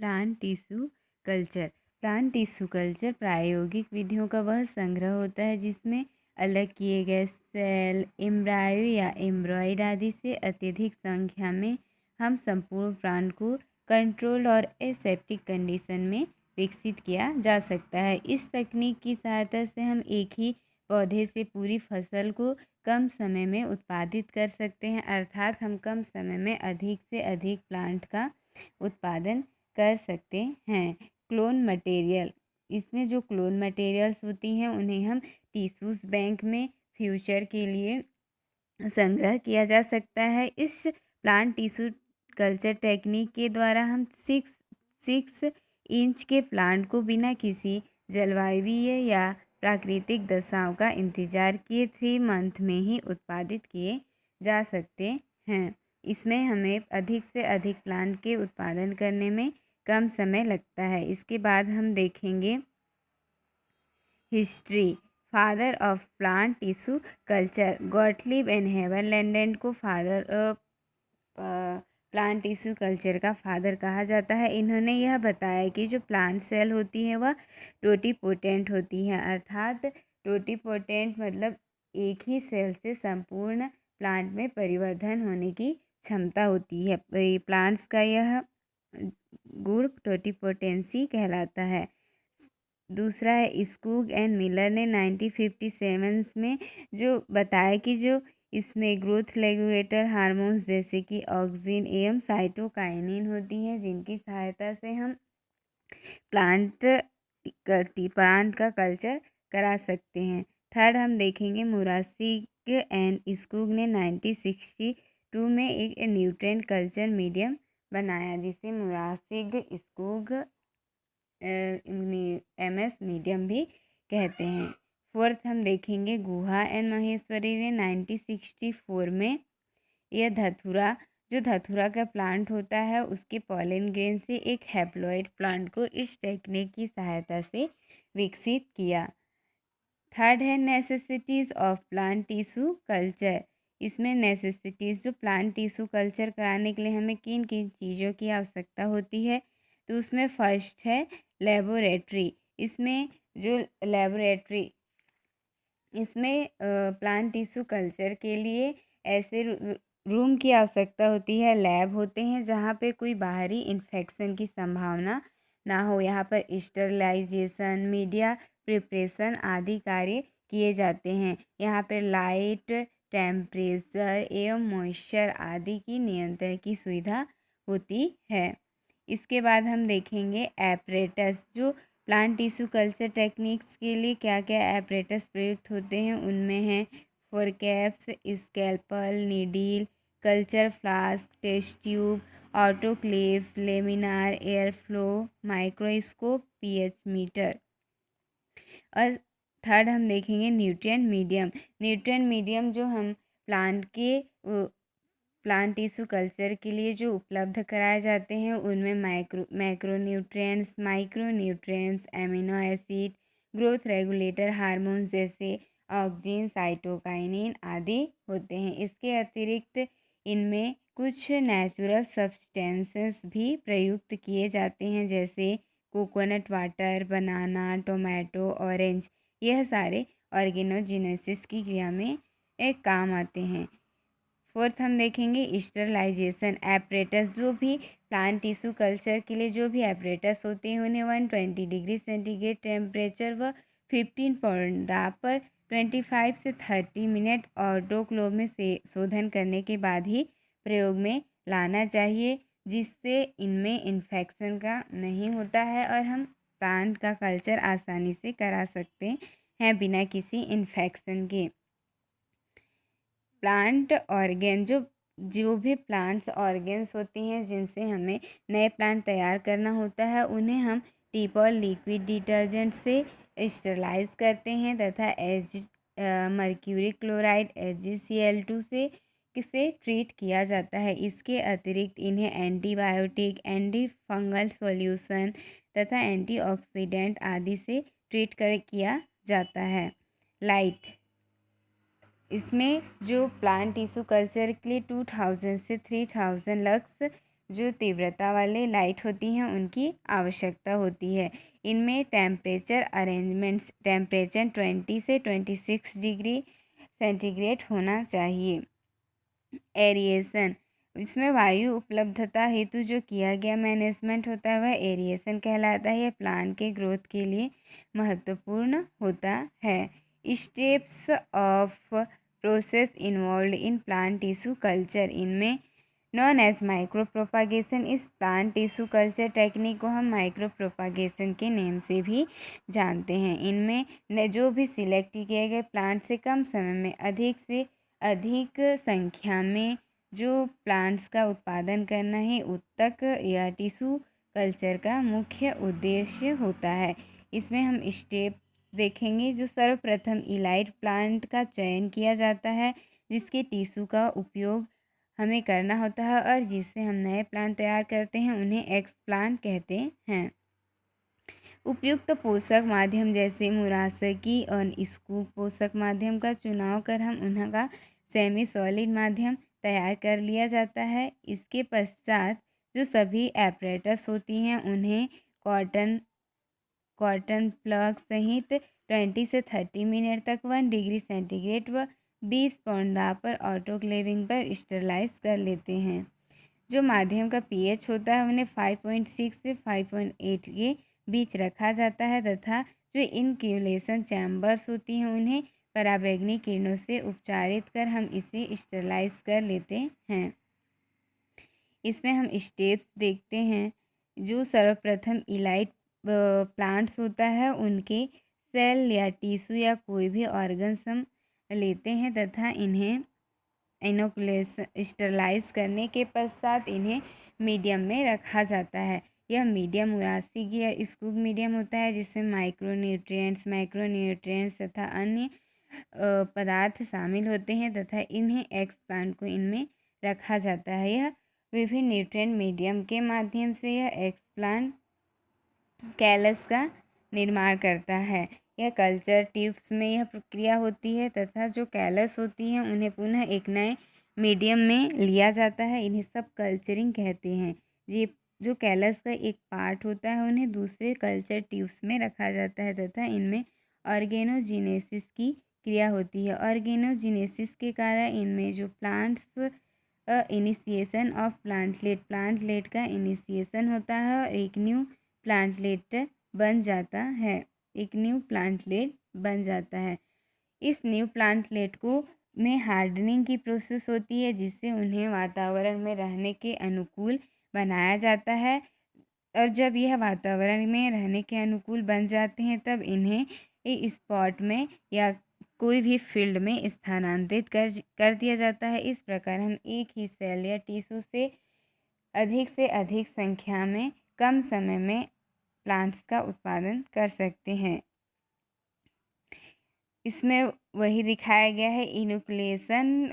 Plant tissue culture. Plant tissue culture प्रायोगिक विधियों का वह संग्रह होता है जिसमें अलग किए गए सेल, एम्ब्रायो या एम्ब्रॉयड आदि से अत्यधिक संख्या में हम संपूर्ण प्लांट को कंट्रोल और एसेप्टिक कंडीशन में विकसित किया जा सकता है। इस तकनीक की सहायता से हम एक ही पौधे से पूरी फसल को कम समय में उत्पादित कर सकते हैं, अर्थात हम कम समय में अधिक से अधिक प्लांट का उत्पादन कर सकते हैं। क्लोन मटेरियल, इसमें जो क्लोन मटेरियल्स होती हैं उन्हें हम टिश्यूज़ बैंक में फ्यूचर के लिए संग्रह किया जा सकता है। इस प्लांट टिश्यू कल्चर टेक्निक के द्वारा हम 6 इंच के प्लांट को बिना किसी जलवायु या प्राकृतिक दशाओं का इंतजार किए 3 मंथ में ही उत्पादित किए जा सकते हैं। इसमें हमें अधिक से अधिक प्लांट के उत्पादन करने में कम समय लगता है। इसके बाद हम देखेंगे history. Father of plant tissue culture, Gottlieb and Haberlandt को father of plant tissue culture का फादर कहा जाता है। इन्होंने यह बताया कि जो प्लांट सेल होती है वह टोटीपोटेंट होती है, अर्थात टोटीपोटेंट मतलब एक ही सेल से संपूर्ण प्लांट में परिवर्धन होने की क्षमता होती है। प्लांट्स का यह गुण टोटीपोटेंसी कहलाता है। दूसरा है स्कूग एंड मिलर ने 1957 में जो बताया कि जो इसमें ग्रोथ रेगुलेटर हार्मोन्स जैसे कि ऑक्सिन एवं साइटोकाइनिन होती हैं जिनकी सहायता से हम प्लांट का कल्चर करा सकते हैं। थर्ड हम देखेंगे मुरासिग एंड स्कूग ने 1962 में एक न्यूट्रिएंट कल्चर मीडियम बनाया जिसे मुरासिग स्कूग MS मीडियम भी कहते हैं। फोर्थ हम देखेंगे गुहा एंड महेश्वरी ने 1964 में यह धतूरा का प्लांट होता है उसके पॉलन ग्रेन से एक हैप्लॉइड प्लांट को इस टेक्निक की सहायता से विकसित किया। थर्ड है necessities of plant tissue culture. इसमें नेसेसिटीज़ जो प्लांट टिश्यू कल्चर कराने के लिए हमें किन किन चीज़ों की आवश्यकता होती है, तो उसमें फर्स्ट है लेबोरेटरी। इसमें प्लांट टिश्यू कल्चर के लिए ऐसे रूम की आवश्यकता होती है, लैब होते हैं जहाँ पे कोई बाहरी इन्फेक्शन की संभावना ना हो। यहाँ पर स्टरलाइजेशन, मीडिया प्रिपरेशन आदि कार्य किए जाते हैं। यहाँ पर लाइट, टेम्परेचर एवं मॉइस्चर आदि की नियंत्रण की सुविधा होती है। इसके बाद हम देखेंगे एपरेटस। जो प्लांट टिश्यू कल्चर टेक्निक्स के लिए क्या क्या एपरेटस प्रयुक्त होते हैं उनमें हैं forceps, scalpel, needle, culture flask, test tube, autoclave, laminar air flow, microscope, pH meter. और थर्ड हम देखेंगे न्यूट्रिएंट मीडियम। न्यूट्रिएंट मीडियम जो हम प्लांट टिश्यू कल्चर के लिए जो उपलब्ध कराए जाते हैं उनमें macronutrients, micronutrients, amino acid, growth regulator hormones जैसे ऑक्सिन, साइटोकाइनिन आदि होते हैं। इसके अतिरिक्त इनमें कुछ नेचुरल सब्सटेंसेस भी प्रयुक्त किए जाते हैं जैसे कोकोनट वाटर, बनाना, टोमेटो, ऑरेंज। यह सारे ऑर्गेनोजेनेसिस की क्रिया में एक काम आते हैं। फोर्थ हम देखेंगे स्टरलाइजेशन एपरेटस। जो भी प्लांट टिश्यू कल्चर के लिए जो भी एपरेटस होते हैं उन्हें 120 डिग्री सेंटीग्रेड टेम्परेचर व 15 पाउंड दाब पर 25 से 30 मिनट ऑटोक्लेव में से शोधन करने के बाद ही प्रयोग में लाना चाहिए जिससे इनमें इन्फेक्शन का नहीं होता है और हम प्लांट का कल्चर आसानी से करा सकते हैं बिना किसी इन्फेक्शन के। Plant organ. जो भी प्लांट्स ऑर्गेन्स होती हैं जिनसे हमें नए प्लांट तैयार करना होता है उन्हें हम टीपॉल लिक्विड डिटर्जेंट से स्टरलाइज करते हैं तथा मर्क्यूरी क्लोराइड HgCl2 से ट्रीट किया जाता है। इसके अतिरिक्त इन्हें एंटीबायोटिक, एंटी फंगल सॉल्यूशन तथा एंटीऑक्सीडेंट आदि से ट्रीट किया जाता है। लाइट। इसमें जो प्लांट टिश्यू कल्चर के लिए 2000 से 3000 लक्स जो तीव्रता वाले लाइट होती हैं उनकी आवश्यकता होती है। इनमें टेम्परेचर अरेंजमेंट्स टेम्परेचर 20 से 26 डिग्री सेंटीग्रेड होना चाहिए। एरिएशन, इसमें वायु उपलब्धता हेतु जो किया गया मैनेजमेंट होता है वह एरिएशन कहलाता है। यह प्लांट के ग्रोथ के लिए महत्वपूर्ण होता है। Steps of process involve in plant tissue culture, इनमें नॉन एज माइक्रो प्रोपागेशन, इस प्लांट टिश्यू कल्चर टेक्निक को हम माइक्रो प्रोपागेशन के नेम से भी जानते हैं। इनमें जो भी सिलेक्ट किए गए प्लांट से कम समय में अधिक से अधिक संख्या में जो प्लांट्स का उत्पादन करना है उत्तक या टिश्यू कल्चर का मुख्य उद्देश्य होता है। इसमें हम स्टेप देखेंगे। जो सर्वप्रथम इलाइट प्लांट का चयन किया जाता है जिसके टिश्यू का उपयोग हमें करना होता है और जिससे हम नए प्लांट तैयार करते हैं उन्हें एक्सप्लांट कहते हैं। उपयुक्त पोषक माध्यम जैसे मुरासकी और स्कूप पोषक माध्यम का चुनाव कर हम उनका सेमी सॉलिड माध्यम तैयार कर लिया जाता है। इसके पश्चात जो सभी एपरेटस होती हैं उन्हें कॉटन प्लग सहित 20 से 30 मिनट तक 1 डिग्री सेंटीग्रेड व 20 पाउंड दाब पर ऑटोक्लेविंग पर स्टरलाइज कर लेते हैं। जो माध्यम का पीएच होता है उन्हें 5.6 से 5.8 के बीच रखा जाता है तथा जो इनक्यूलेशन चैम्बर्स होती हैं उन्हें पराबैंगनी किरणों से उपचारित कर हम इसे स्टरलाइज कर लेते हैं। इसमें हम स्टेप्स देखते हैं। जो सर्वप्रथम इलाइट प्लांट्स होता है उनके सेल या टिश्यू या कोई भी ऑर्गन्स हम लेते हैं तथा इन्हें इनोकुलेशन स्टरलाइज करने के पश्चात इन्हें मीडियम में रखा जाता है। यह मीडियम मुरासिक या स्कूप मीडियम होता है जिसमें माइक्रोन्यूट्रिएंट्स तथा अन्य पदार्थ शामिल होते हैं तथा इन्हें एक्सप्लांट को इनमें रखा जाता है। यह विभिन्न न्यूट्रिएंट मीडियम के माध्यम से यह एक्सप्लांट कैलस का निर्माण करता है। यह कल्चर ट्यूब्स में यह प्रक्रिया होती है तथा जो कैलस होती हैं उन्हें पुनः एक नए मीडियम में लिया जाता है। इन्हें सब कल्चरिंग कहते हैं। ये जो कैलस का एक पार्ट होता है उन्हें दूसरे कल्चर ट्यूब्स में रखा जाता है तथा इनमें ऑर्गेनोजिनेसिस की क्रिया होती है। ऑर्गेनोजिनेसिस के कारण इनमें जो प्लांट्स इनिशिएशन ऑफ प्लांटलेट का इनिशिएशन होता है और एक न्यू प्लांटलेट बन जाता है। इस न्यू प्लांटलेट को में हार्डनिंग की प्रोसेस होती है जिससे उन्हें वातावरण में रहने के अनुकूल बनाया जाता है और जब यह वातावरण में रहने के अनुकूल बन जाते हैं तब इन्हें इस स्पॉट में या कोई भी फील्ड में स्थानांतरित कर दिया जाता है। इस प्रकार हम एक ही सेल या टिश्यू से अधिक संख्या में कम समय में प्लांट्स का उत्पादन कर सकते हैं। इसमें वही दिखाया गया है। इनोकुलेशन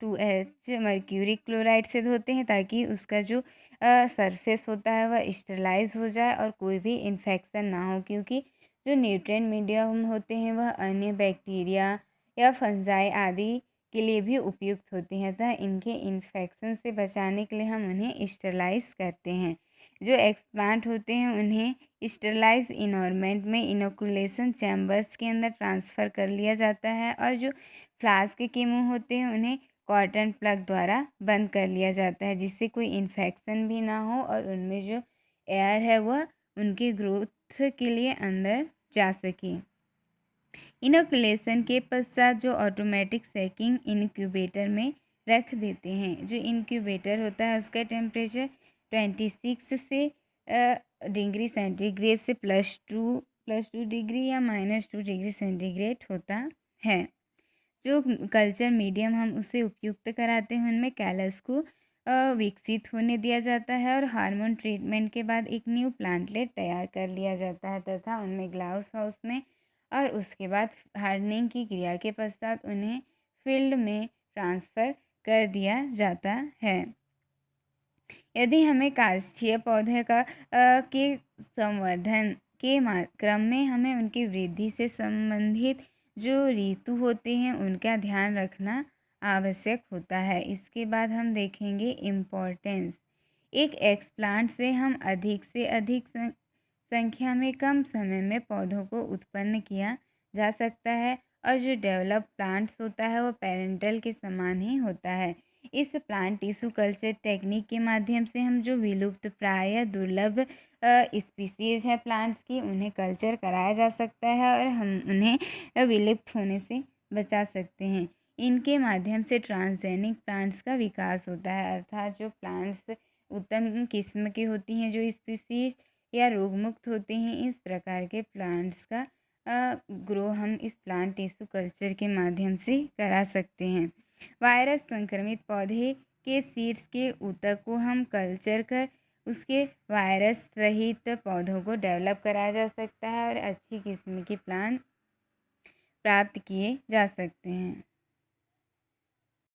2H मर्क्यूरी क्लोराइड से धोते हैं ताकि उसका जो सरफेस होता है वह स्टरलाइज हो जाए और कोई भी इन्फेक्शन ना हो, क्योंकि जो न्यूट्रिएंट मीडियम होते हैं वह अन्य बैक्टीरिया या फंजाई आदि के लिए भी उपयुक्त होते हैं अतः इनके इन्फेक्शन से बचाने के लिए हम उन्हें स्टरलाइज करते हैं। जो एक्सप्लांट होते हैं उन्हें स्टरलाइज इन्वायरमेंट में इनोकुलेशन चैम्बर्स के अंदर ट्रांसफ़र कर लिया जाता है और जो फ्लास्क के मुंह होते हैं उन्हें कॉटन प्लग द्वारा बंद कर लिया जाता है जिससे कोई इन्फेक्शन भी ना हो और उनमें जो एयर है वह उनके ग्रोथ के लिए अंदर जा सके। इनोकुलेशन के पश्चात जो ऑटोमेटिक सेकिंग इनक्यूबेटर में रख देते हैं। जो इनक्यूबेटर होता है उसका टेम्परेचर 26 से डिग्री सेंटीग्रेड से +2 डिग्री या -2 डिग्री सेंटीग्रेड होता है। जो कल्चर मीडियम हम उसे उपयुक्त कराते हैं उनमें कैलस को विकसित होने दिया जाता है और हार्मोन ट्रीटमेंट के बाद एक न्यू प्लांटलेट तैयार कर लिया जाता है तथा उनमें ग्लास हाउस में और उसके बाद हार्डनिंग की क्रिया के पश्चात उन्हें फील्ड में ट्रांसफ़र कर दिया जाता है। यदि हमें काष्ठीय पौधे के संवर्धन के क्रम में हमें उनकी वृद्धि से संबंधित जो ऋतु होते हैं उनका ध्यान रखना आवश्यक होता है। इसके बाद हम देखेंगे इम्पोर्टेंस। एक एक्सप्लांट से हम अधिक से अधिक संख्या में कम समय में पौधों को उत्पन्न किया जा सकता है और जो डेवलप प्लांट्स होता है वो पेरेंटल के समान ही होता है। इस प्लांट टिश्यू कल्चर टेक्निक के माध्यम से हम जो विलुप्त प्राय या दुर्लभ स्पीसीज है प्लांट्स की उन्हें कल्चर कराया जा सकता है और हम उन्हें विलुप्त होने से बचा सकते हैं। इनके माध्यम से ट्रांसजेनिक प्लांट्स का विकास होता है, अर्थात जो प्लांट्स उत्तम किस्म की होती हैं, जो स्पीसीज या रोग मुक्त होते हैं, इस प्रकार के प्लांट्स का ग्रो हम इस प्लांट टिश्यू कल्चर के माध्यम से करा सकते हैं। वायरस संक्रमित पौधे के सीड्स के ऊतक को हम कल्चर कर उसके वायरस रहित पौधों को डेवलप कराया जा सकता है और अच्छी किस्म की प्लांट प्राप्त किए जा सकते हैं।